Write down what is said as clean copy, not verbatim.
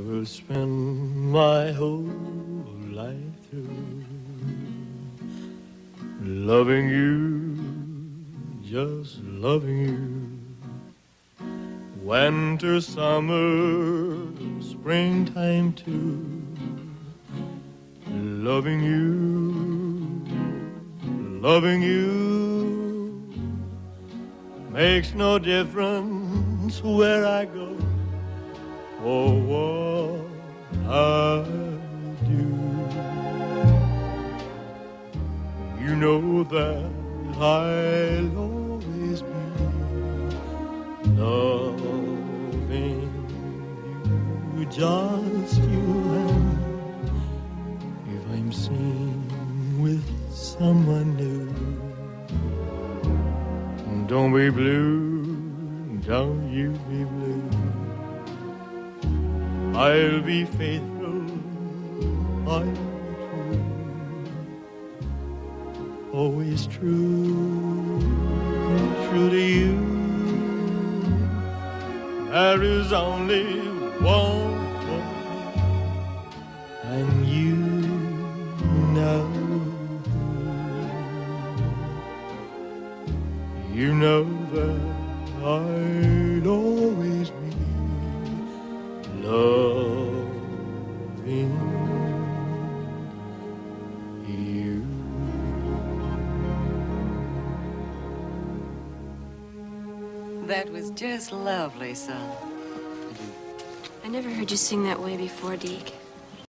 will spend my whole life through loving you, just loving you. Winter, summer, springtime too. Loving you makes no difference where I go or what I do. You know that I'll always be loving you, just you and if I'm seen with someone new. Don't be blue, don't you be blue. I'll be faithful, I'll be true, always true, true to you. There is only one woman, and you know. You know that I'll always be loving you. That was just lovely, son. I never heard you sing that way before, Deke.